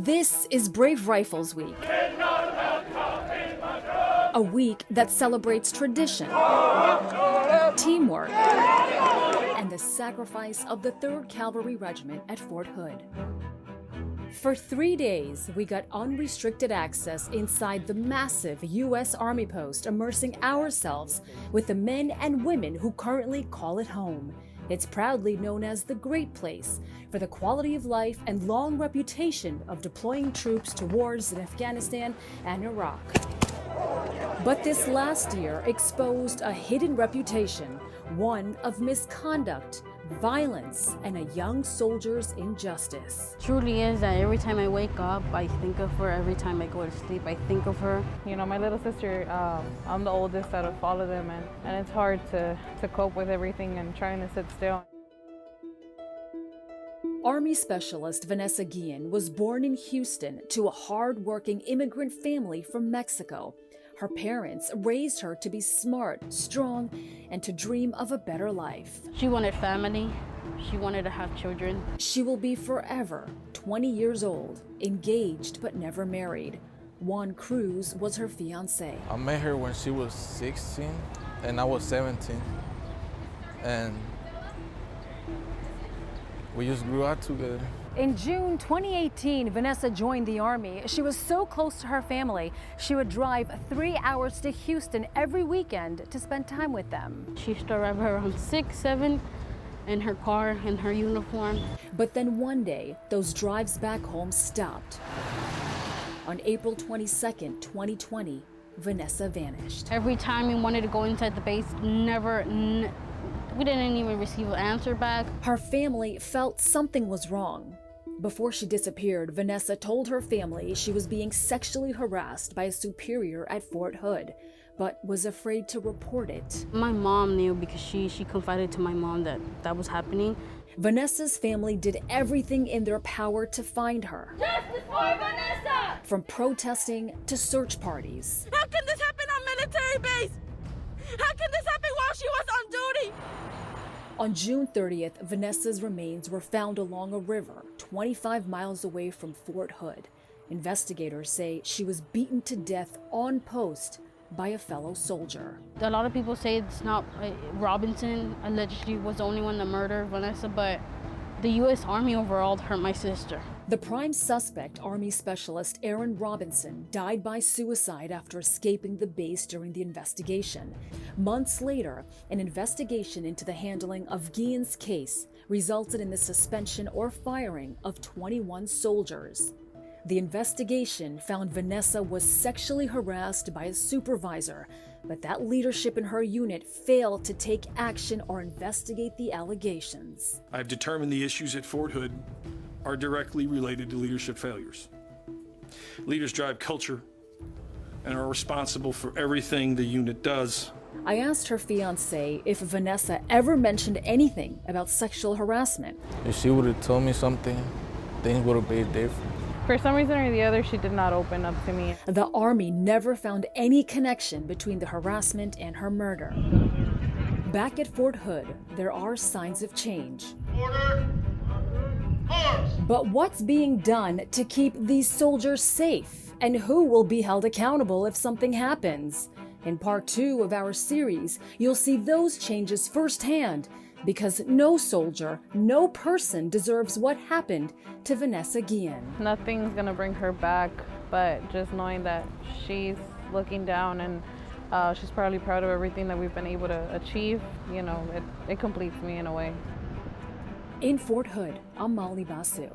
This is Brave Rifles Week, a week that celebrates tradition, teamwork, and the sacrifice of the 3rd Cavalry Regiment at Fort Hood. For 3 days, we got unrestricted access inside the massive U.S. Army post, immersing ourselves with the men and women who currently call it home. It's proudly known as the Great Place for the quality of life and long reputation of deploying troops to wars in Afghanistan and Iraq. But this last year exposed a hidden reputation, one of misconduct, violence, and a young soldier's injustice. Truly is that every time I wake up, I think of her. Every time I go to sleep, I think of her. You know, my little sister, I'm the oldest out of all of them, and it's hard to cope with everything and trying to sit still. Army Specialist Vanessa Guillen was born in Houston to a hard-working immigrant family from Mexico. Her parents raised her to be smart, strong, and to dream of a better life. She wanted family. She wanted to have children. She will be forever 20 years old, engaged but never married. Juan Cruz was her fiancé. I met her when she was 16 and I was 17. And we just grew up together. In June 2018, Vanessa joined the Army. She was so close to her family, she would drive 3 hours to Houston every weekend to spend time with them. She used to arrive around 6, 7 in her car, in her uniform. But then one day, those drives back home stopped. On April 22nd, 2020, Vanessa vanished. Every time we wanted to go inside the base, we didn't even receive an answer back. Her family felt something was wrong. Before she disappeared, Vanessa told her family she was being sexually harassed by a superior at Fort Hood, but was afraid to report it. My mom knew because she confided to my mom that was happening. Vanessa's family did everything in their power to find her. Justice for Vanessa! From protesting to search parties. How can this happen on military base? How can this happen while she was on duty? On June 30th, Vanessa's remains were found along a river 25 miles away from Fort Hood. Investigators say she was beaten to death on post by a fellow soldier. A lot of people say it's not Robinson allegedly was the only one that murdered Vanessa, but the U.S. Army overall hurt my sister. The prime suspect, Army Specialist Aaron Robinson, died by suicide after escaping the base during the investigation. Months later, an investigation into the handling of Guillen's case resulted in the suspension or firing of 21 soldiers. The investigation found Vanessa was sexually harassed by a supervisor, but that leadership in her unit failed to take action or investigate the allegations. I've determined the issues at Fort Hood are directly related to leadership failures. Leaders drive culture and are responsible for everything the unit does. I asked her fiancé if Vanessa ever mentioned anything about sexual harassment. If she would have told me something, things would have been different. For some reason or the other, she did not open up to me. The Army never found any connection between the harassment and her murder. Back at Fort Hood, there are signs of change. Order! March! But what's being done to keep these soldiers safe? And who will be held accountable if something happens? In part 2 of our series, you'll see those changes firsthand, because no soldier, no person deserves what happened to Vanessa Guillen. Nothing's gonna bring her back, but just knowing that she's looking down and she's probably proud of everything that we've been able to achieve, you know, it completes me in a way. In Fort Hood, I'm Molly Basu.